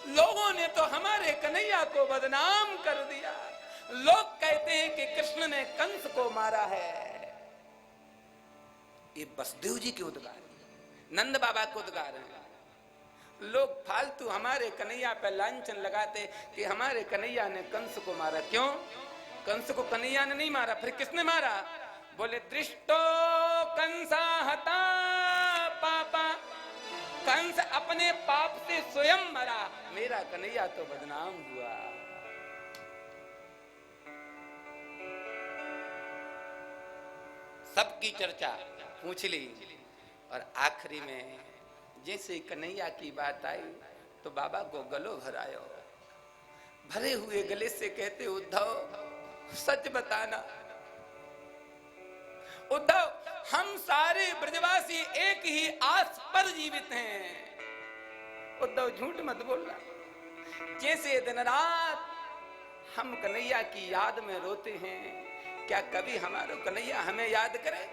लोगों ने तो हमारे कन्हैया को बदनाम कर दिया। लोग कहते हैं कि कृष्ण ने कंस को मारा है। ये बसदेव जी के उद्गार, नंद बाबा के उद्गार हैं। लोग फालतू हमारे कन्हैया पे लांछन लगाते कि हमारे कन्हैया ने कंस को मारा। क्यों? कंस को कन्हैया ने नहीं मारा, फिर किसने मारा? बोले दृष्टो कंसा हता पापा, कंस अपने पाप से स्वयं मरा, मेरा कन्हैया तो बदनाम हुआ। सबकी चर्चा पूछ ली और आखिरी में जैसे कन्हैया की बात आई तो बाबा को गलो भरायो। भरे हुए गले से कहते, उद्धव सच बताना, उद्धव हम सारे ब्रजवासी एक ही आस पर जीवित हैं। उद्धव झूठ मत बोलना। जैसे दिन रात हम कन्हैया की याद में रोते हैं, क्या कभी हमारा कन्हैया हमें याद करे?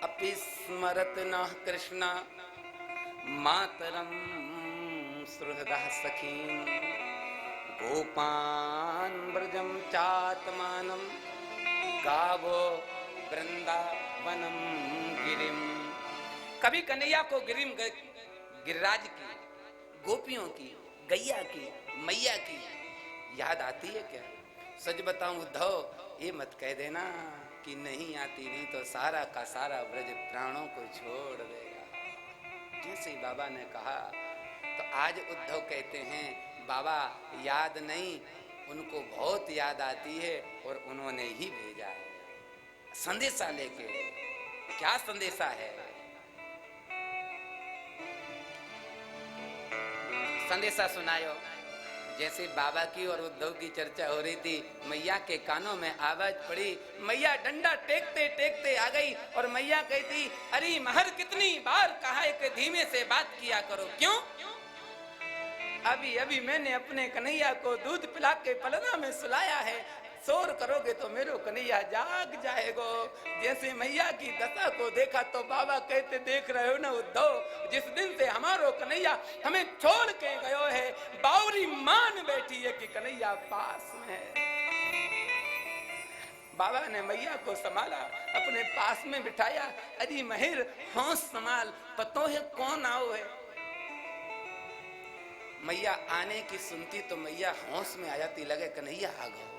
अपि स्मरत न कृष्णा मातरम सुहृदः सखीं गोपान ब्रजम चात्मानं गावो वृंदावनम गिरिम। कभी कन्हैया को गिरिराज की, गोपियों की, गैया की, मैया की याद आती है क्या? सच बताऊं उद्धव, ये मत कह देना कि नहीं आती, नहीं तो सारा का सारा ब्रज प्राणों को छोड़ देगा। जैसे ही बाबा ने कहा तो आज उद्धव कहते हैं, बाबा याद नहीं, उनको बहुत याद आती है और उन्होंने ही भेजा है संदेशा लेके। क्या संदेशा है? संदेशा सुनायो। जैसे बाबा की और उद्धव की चर्चा हो रही थी, मैया के कानों में आवाज पड़ी। मैया डंडा टेकते टेकते आ गई और मैया कहती, अरे महर कितनी बार कहा है कि धीमे से बात किया करो। क्यों? अभी अभी मैंने अपने कन्हैया को दूध पिला के पलना में सुलाया है, शोर करोगे तो मेरो कन्हैया जाग जाएगो। जैसे मैया की दशा को देखा तो बाबा कहते, देख रहे हो ना उद्धव, जिस दिन से हमारो कन्हैया हमें छोड़ के गयो है, बावरी मान बैठी है कि कन्हैया पास में है। बाबा ने मैया को संभाला, अपने पास में बिठाया। अरे महिर होश संभाल, पतो है कौन आओ है। मैया आने की सुनती तो मैया होश में आ जाती, लगे कन्हैया आ गए।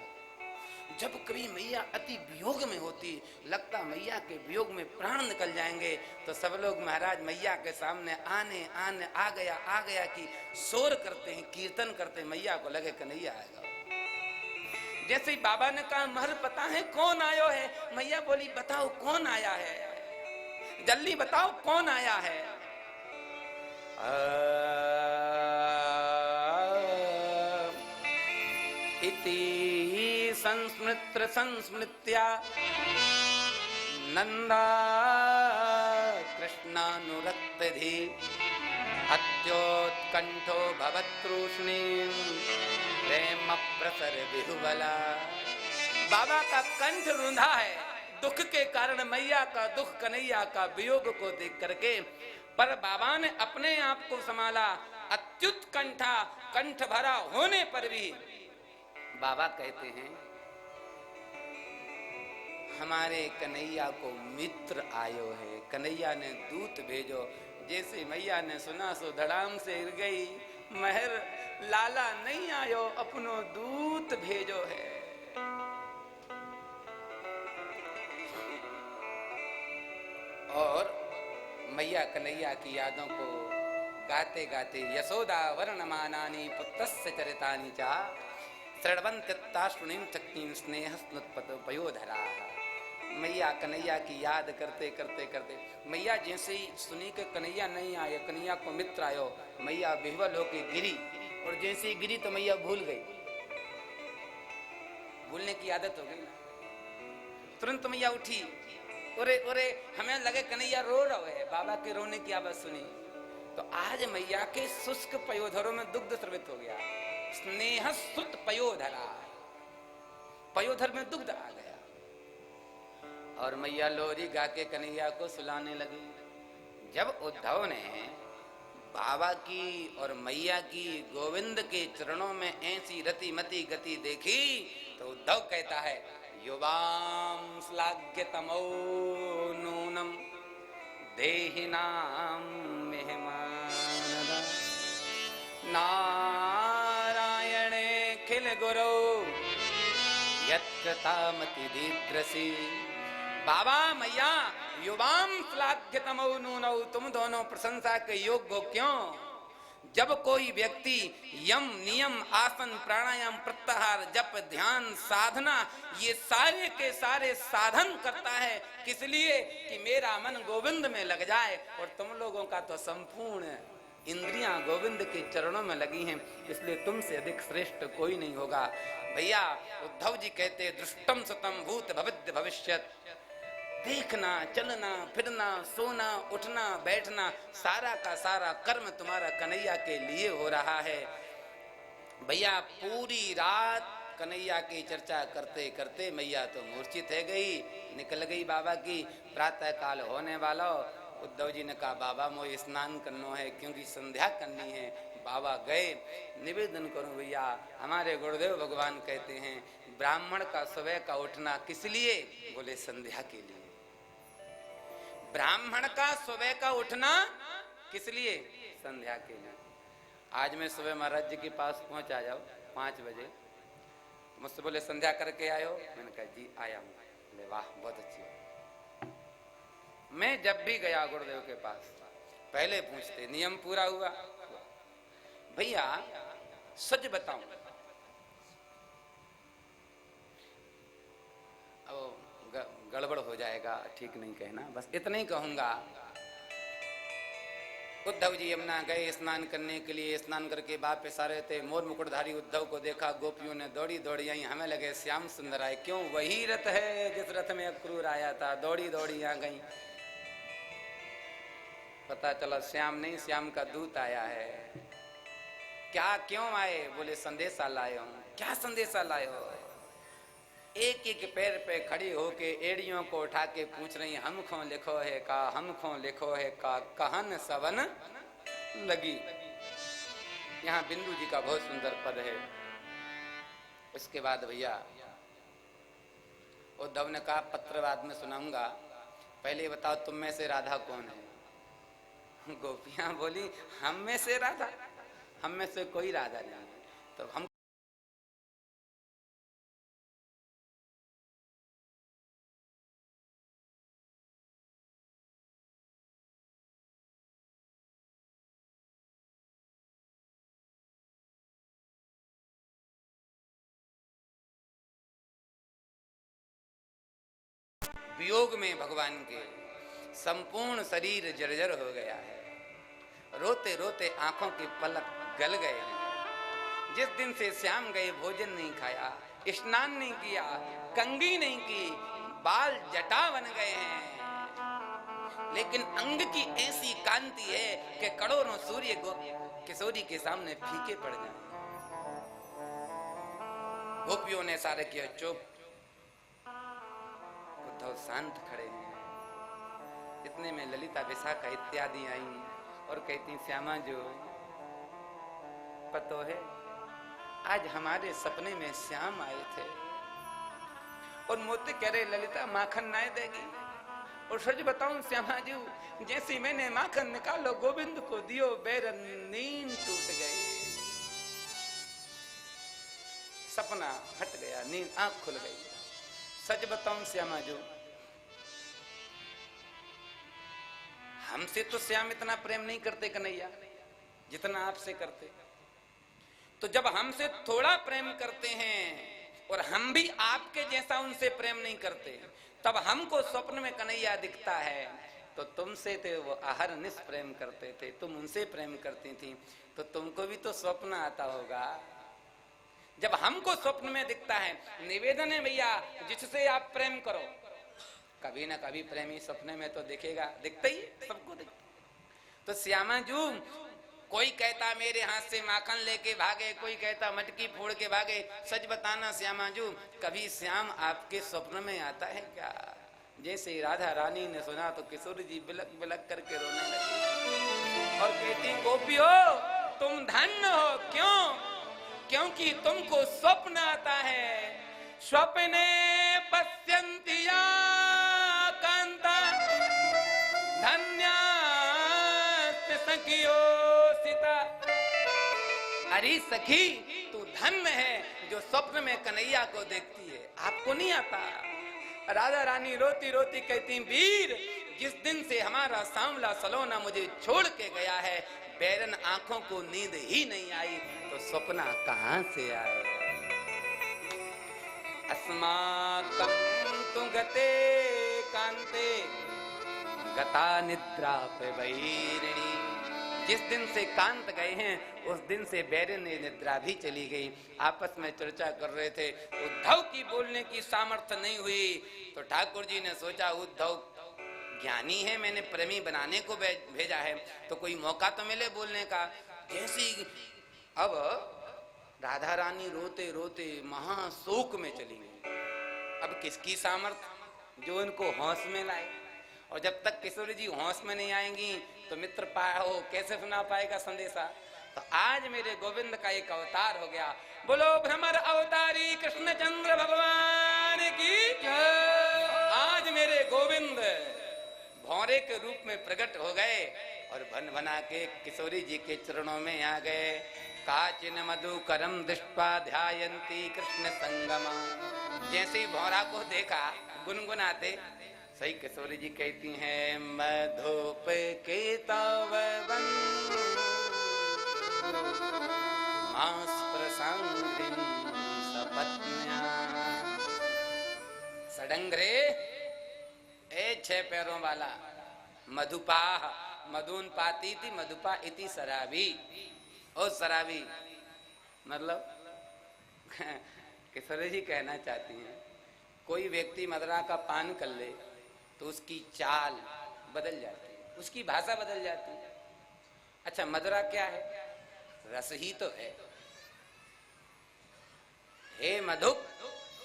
जब कभी मैया अति वियोग में होती, लगता मैया के वियोग में प्राण निकल जाएंगे, तो सब लोग महाराज मैया के सामने आने आने आ गया कि शोर करते हैं, कीर्तन करते हैं। मैया को लगे कन्हैया आएगा। जैसे ही बाबा ने कहा, महर पता है कौन आयो है? मैया बोली, बताओ कौन आया है, जल्दी बताओ कौन आया है। इति संस्मृत्या नंदा कृष्णानुरक्तधि अत्योत्कंठो भवतृष्णीं प्रेम प्रसर बिहुबला। बाबा का कंठ रुंधा है दुख के कारण, मैया का दुख, कन्हैया का वियोग को देख करके। पर बाबा ने अपने आप को संभाला। अत्युत्कंठा, कंठ भरा होने पर भी बाबा कहते हैं, हमारे कन्हैया को मित्र आयो है, कन्हैया ने दूत भेजो। जैसे मैया ने सुना सो धड़ाम से गिर गई, महर लाला नहीं आयो, अपनो दूत भेजो है। और मैया कन्हैया की यादों को गाते गाते, यशोदा वर्णमानानि पुत्रस्य चरितानि चा श्रवन्त्यत्ताश्रुणीं शक्तिं स्नेहस्नुत्पयोधरा। मैया कन्हैया की याद करते करते करते, मैया जैसे ही सुनी कि कन्हैया नहीं आए, कन्हैया को मित्र आयो, मैया विह्वल होके गिरी। और जैसे ही गिरी तो मैया भूल गई, भूलने की आदत हो गई। तुरंत मैया उठी, ओरे ओरे, हमें लगे कन्हैया रो रहे है, बाबा के रोने की आवाज सुनी तो आज मैया के शुष्क पयोधरों में दुग्ध स्रवित हो गया। स्नेह सुत पयोधरा, पयोधर में दुग्ध आ गया। और मैया लोरी गा के कन्हैया को सुलाने लगी। जब उद्धव ने बाबा की और मैया की गोविंद के चरणों में ऐसी रति मति गति देखी तो उद्धव कहता है युवाम श्लाघ्यतमो नूनम देहिनाम मेहमानदा नारायणे खिल गुरु यत्कृतामति दीद्रसी। बाबा मैया युवाम श्लाघ्यतमो नूनौ, तुम दोनों प्रशंसा के योग्य हो क्यों? जब कोई व्यक्ति यम नियम आसन प्राणायाम प्रत्याहार जप ध्यान साधना ये सारे के सारे साधन करता है किस लिए कि मेरा मन गोविंद में लग जाए, और तुम लोगों का तो संपूर्ण इंद्रियां गोविंद के चरणों में लगी हैं, इसलिए तुमसे अधिक श्रेष्ठ कोई नहीं होगा। भैया उद्धव जी कहते दृष्टम सुतम भूत भविष्य भविष्यत, देखना चलना फिरना सोना उठना बैठना सारा का सारा कर्म तुम्हारा कन्हैया के लिए हो रहा है। भैया पूरी रात कन्हैया की चर्चा करते करते मैया तो मूर्छित है गई, निकल गई बाबा की। प्रातः काल होने वाला, उद्धव जी ने कहा बाबा मोए स्नान करना है क्योंकि संध्या करनी है। बाबा गए, निवेदन करूं भैया हमारे गुरुदेव भगवान कहते हैं ब्राह्मण का सुबह का उठना किस लिए? बोले संध्या के लिए। ब्राह्मण का सुबह का उठना किस लिए? संध्या के लिए। आज मैं सुबह महाराज जी के पास पहुंचा जाओ 5 बजे, मुझसे बोले संध्या करके आयो, मैंने कहा जी आया हूं। बोले वाह बहुत अच्छी। मैं जब भी गया गुरुदेव के पास पहले पूछते नियम पूरा हुआ? भैया सच बताऊं, गड़बड़ हो जाएगा, ठीक नहीं कहना, बस इतना ही कहूंगा। उद्धव जी यमुना गए स्नान करने के लिए, स्नान करके वापस आ रहे थे, मोर मुकुटधारी उद्धव को देखा, गोपियों ने दौड़ी दौड़ी आई, हमें लगे श्याम सुंदर आए, क्यों वही रथ है जिस रथ में अक्रूर आया था, दौड़ी दौड़ी आ गई। पता चला श्याम नहीं, श्याम का दूत आया है। क्या क्यों आए? बोले संदेशा लाए हूं। क्या संदेशा लाए हो? एक एक पैर पे खड़ी होके एड़ियों को उठा के पूछ रही हम खो लिखो है का, हम खो लिखो है का, कहन सवन लगी। यहाँ बिंदु जी का बहुत सुंदर पद है। इसके बाद भैया उद्धव ने कहा पत्र बाद में सुनाऊंगा, पहले बताओ तुम में से राधा कौन है? गोपियां बोली हम में से राधा? हम में से कोई राधा नहीं। तो हम वियोग में भगवान के संपूर्ण शरीर जर्जर हो गया है, रोते रोते आंखों की पलक गल गए हैं। जिस दिन से श्याम गए भोजन नहीं खाया, स्नान नहीं किया, कंघी नहीं की, बाल जटा बन गए हैं, लेकिन अंग की ऐसी कांति है कि करोड़ों सूर्य किशोरी के सामने फीके पड़ जाए। गोपियों ने सारे किया चुप, उद्धव शांत खड़े हैं। इतने में ललिता विशाखा इत्यादि आई और कहती श्यामा जो पतो है आज हमारे सपने में श्याम आए थे और मोती कह रहे ललिता माखन ना देगी, और सच बताऊं श्यामा जी जैसे मैंने माखन निकालो गोविंद को दियो बेर नींद टूट गई, सपना हट गया, नींद आंख खुल गई। सच बताऊं श्यामा जो हमसे तो श्याम इतना प्रेम नहीं करते कन्हैया जितना आपसे करते। तो जब हमसे थोड़ा प्रेम करते हैं और हम भी आपके जैसा उनसे प्रेम नहीं करते, तब हमको स्वप्न में कन्हैया दिखता है। तो तुमसे थे वो अहरनिश प्रेम करते थे, तुम उनसे प्रेम करती थी, तो तुमको भी तो स्वप्न आता होगा। जब हमको स्वप्न में दिखता है, निवेदन है भैया जिससे आप प्रेम करो, कभी ना कभी प्रेमी सपने में तो दिखेगा, दिखता ही सबको दिखता। तो श्यामा जू कोई कहता मेरे हाथ से माखन लेके भागे, कोई कहता मटकी फोड़ के भागे, सच बताना श्यामा जू कभी श्याम आपके स्वप्न में आता है क्या? जैसे राधा रानी ने सुना तो किशोर जी बिलक बिलक करके रोने लगे। और कहती गोपियो तुम धन्य हो। क्यों? क्योंकि तुमको स्वप्न आता है। स्वप्ने पश्यन्ति या कांता धन्यास्ते सखियोसिता। अरे सखी तू धन्य है जो स्वप्न में कन्हैया को देखती है, आपको नहीं आता। राधा रानी रोती रोती कहती वीर जिस दिन से हमारा सांवला सलोना मुझे छोड़ के गया है, बैरन आंखों को नींद ही नहीं आई, तो सपना कहां से आए। अस्माकं तु गते कांते गता निद्रा पे वैरिणी। जिस दिन से कांत गए हैं उस दिन से बैरिणी निद्रा भी चली गई। आपस में चर्चा कर रहे थे, उद्धव की बोलने की सामर्थ्य नहीं हुई, तो ठाकुर जी ने सोचा उद्धव ज्ञानी है, मैंने प्रेमी बनाने को भेजा है, तो कोई मौका तो मिले बोलने का। जैसी अब राधा रानी रोते रोते महाशोक में चली गई। अब किसकी सामर्थ्य जो उनको होश में लाए, और जब तक किशोरी जी होश में नहीं आएंगी तो मित्र पाया हो कैसे सुना पाएगा संदेशा। तो आज मेरे गोविंद का एक अवतार हो गया। बोलो भ्रमर अवतारी कृष्णचंद्र भगवान की जय। आज मेरे गोविंद भौरे के रूप में प्रकट हो गए और भन भना के किशोरी जी के चरणों में आ गए। काचिन मधुकरम दृष्ट्वा ध्यायन्ती कृष्ण संगमा। जैसे ही भौरा को देखा गुनगुनाते, सही किशोरी जी कहती हैं मधुप के तव मास प्रसंगिन सपत्न्या। सडंगरे ए 6 पैरों वाला मधुपाह मधुन पाती थी मधुपा इति शराबी। ओ शराबी मतलब किशोरी जी कहना चाहती हैं कोई व्यक्ति मदरा का पान कर ले तो उसकी चाल बदल जाती है, उसकी भाषा बदल जाती है। अच्छा मदरा क्या है? रस ही तो है। हे मधुप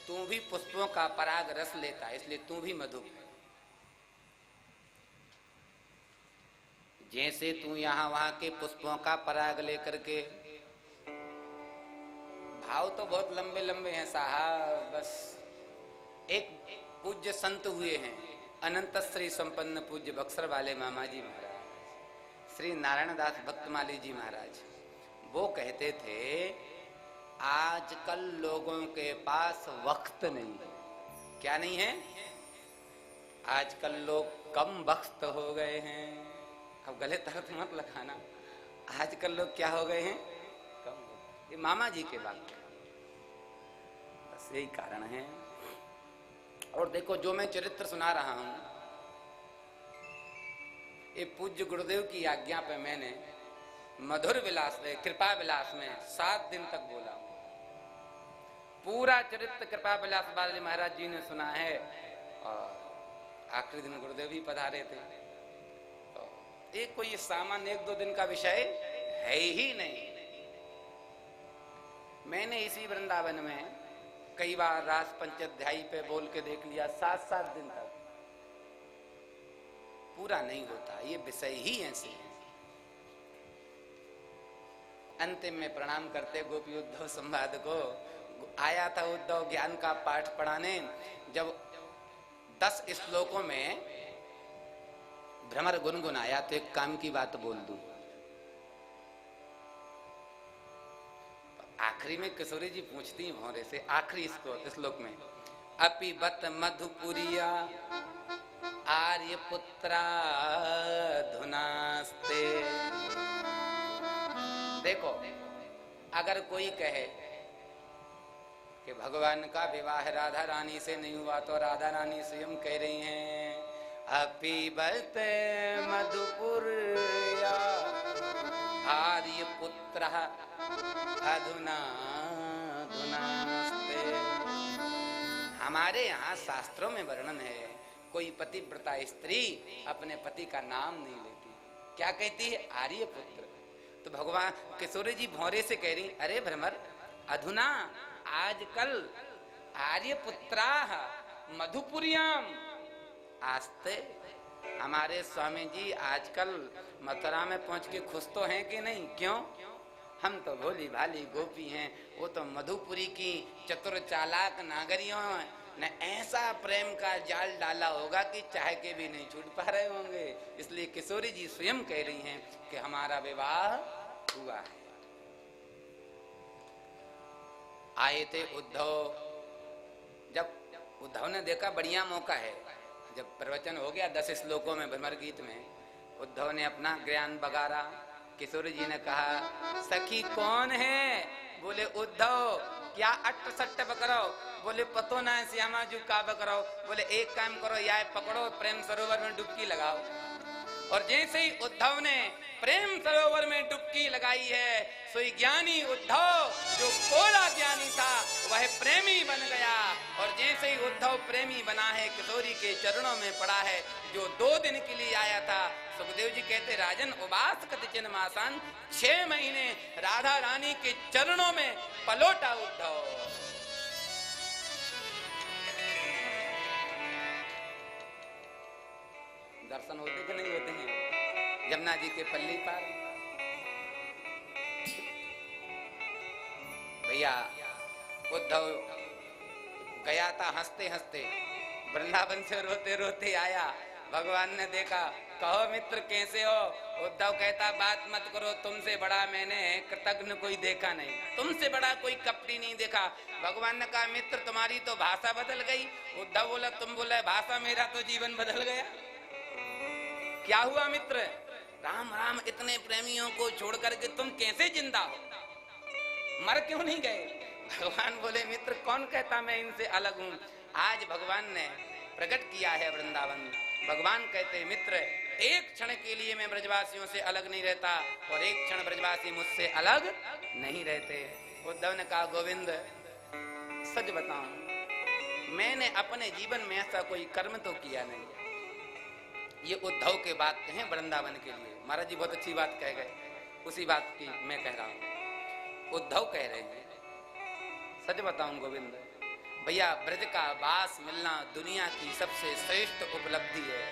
तू भी पुष्पों का पराग रस लेता है, इसलिए तू भी मधुप है। जैसे तू यहाँ वहां के पुष्पों का पराग लेकर के, भाव तो बहुत लंबे लंबे हैं साहब। बस एक पूज्य संत हुए हैं अनंत श्री संपन्न पूज्य बक्सर वाले मामा जी महाराज श्री नारायण दास भक्तमाली जी महाराज, वो कहते थे आजकल लोगों के पास वक्त नहीं। क्या नहीं है? आजकल लोग कम वक्त हो गए हैं। अब गलत अर्थ मत लगाना, आजकल लोग क्या हो गए हैं? कम। ये मामा जी के वाक्य, बस यही कारण है। और देखो जो मैं चरित्र सुना रहा हूं, ये पूज्य गुरुदेव की आज्ञा पे मैंने मधुर विलास में कृपा विलास में 7 दिन तक बोला। पूरा चरित्र कृपा विलास बालाजी महाराज जी ने सुना है और आखिरी दिन गुरुदेव भी पधारे थे। तो एक कोई सामान्य 1-2 दिन का विषय है ही नहीं। मैंने इसी वृंदावन में कई बार रास पंचाध्यायी पे बोल के देख लिया, 7-7 दिन तक पूरा नहीं होता। ये विषय ही ऐसे है। अंतिम में प्रणाम करते गोपी उद्धव संवाद को आया था उद्धव ज्ञान का पाठ पढ़ाने। जब 10 श्लोकों में भ्रमर गुनगुनाया तो एक काम की बात बोल दूं। आखिरी में किशोरी जी पूछती हैं भौरे से, आखिरी श्लोक में अपि बत मधुपुरिया आर्यपुत्रा धुनास्ते। देखो अगर कोई कहे कि भगवान का विवाह राधा रानी से नहीं हुआ तो राधा रानी स्वयं कह रही हैं अपि बत मधुपुरिया आर्यपुत्र अधुना धुनास्ते। हमारे यहाँ शास्त्रों में वर्णन है कोई पतिव्रता स्त्री अपने पति का नाम नहीं लेती। क्या कहती है? आर्यपुत्र। तो भगवान किशोरी जी भौरे से कह रही अरे भ्रमर अधुना आजकल आर्यपुत्रा मधुपुरियाम आस्ते हमारे स्वामी जी आजकल मथुरा में पहुंच के खुश तो हैं कि नहीं? क्यों? हम तो भोली भाली गोपी हैं, वो तो मधुपुरी की चतुर चालाक नागरियों ने ऐसा प्रेम का जाल डाला होगा कि चाह के भी नहीं छूट पा रहे होंगे। इसलिए किशोरी जी स्वयं कह रही हैं कि हमारा विवाह हुआ है। आए थे उद्धव, जब उद्धव ने देखा बढ़िया मौका है, जब प्रवचन हो गया 10 श्लोकों में भ्रमर गीत में, उद्धव ने अपना ज्ञान बगारा। किशोरी जी ने कहा सखी कौन है? बोले उद्धव। क्या अट्ट सट्ट बकरो? बोले पतो ना है श्यामा जू का बकरो। बोले एक काम करो, या पकड़ो प्रेम सरोवर में डुबकी लगाओ। और जैसे ही उद्धव ने प्रेम सरोवर में डुबकी लगाई है, सोई ज्ञानी उद्धव जो कोरा ज्ञानी था वह प्रेमी बन गया। और जैसे ही उद्धव प्रेमी बना है, किशोरी के चरणों में पड़ा है, जो 2 दिन के लिए आया था। सुखदेव जी कहते राजन उबास कतिचिन मासान, 6 महीने राधा रानी के चरणों में पलोटा उद्धव। दर्शन होते कि नहीं होते हैं यमुना जी के पल्ली पार? भैया उद्धव गया था हंसते हंसते, वृंदावन से रोते रोते आया। भगवान ने देखा, कहो मित्र कैसे हो? उद्धव कहता बात मत करो, तुमसे बड़ा मैंने कृतज्ञ कोई देखा नहीं, तुमसे बड़ा कोई कपटी नहीं देखा। भगवान ने कहा मित्र तुम्हारी तो भाषा बदल गई। उद्धव बोला तुम बोला भाषा, मेरा तो जीवन बदल गया। क्या हुआ मित्र? राम राम इतने प्रेमियों को छोड़ करके तुम कैसे जिंदा हो? मर क्यों नहीं गए? भगवान बोले मित्र कौन कहता मैं इनसे अलग हूं? आज भगवान ने प्रकट किया है वृंदावन। भगवान कहते मित्र एक क्षण के लिए मैं ब्रजवासियों से अलग नहीं रहता और एक क्षण ब्रजवासी मुझसे अलग नहीं रहते। उद्धव ने कहा गोविंद सच बताऊं, मैंने अपने जीवन में ऐसा कोई कर्म तो किया नहीं। ये उद्धव के बात कहें वृंदावन के लिए। महाराज जी बहुत अच्छी बात कह गए, उसी बात की मैं कह रहा हूं। उद्धव कह रहे हैं सच बताऊं गोविंद, भैया ब्रज का वास मिलना दुनिया की सबसे श्रेष्ठ उपलब्धि है।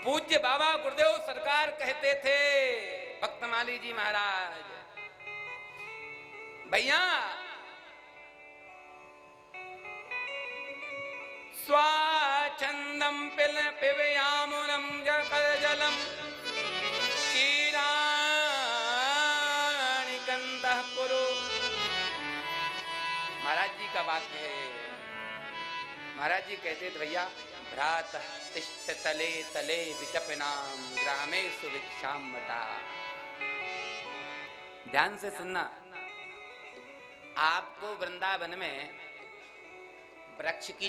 पूज्य बाबा गुरुदेव सरकार कहते थे, भक्तमाली जी महाराज, भैया स्वाच्छंदम पिल पिबयामुनम जलम कीराणि कंदः पुरो। महाराज जी का वाक्य है। महाराज जी कहते थे भैया भ्रात तिष्ठ तले तले विचपनाम ग्रामेषु भिक्षाम मता। ध्यान से सुनना, आपको वृंदावन में वृक्ष की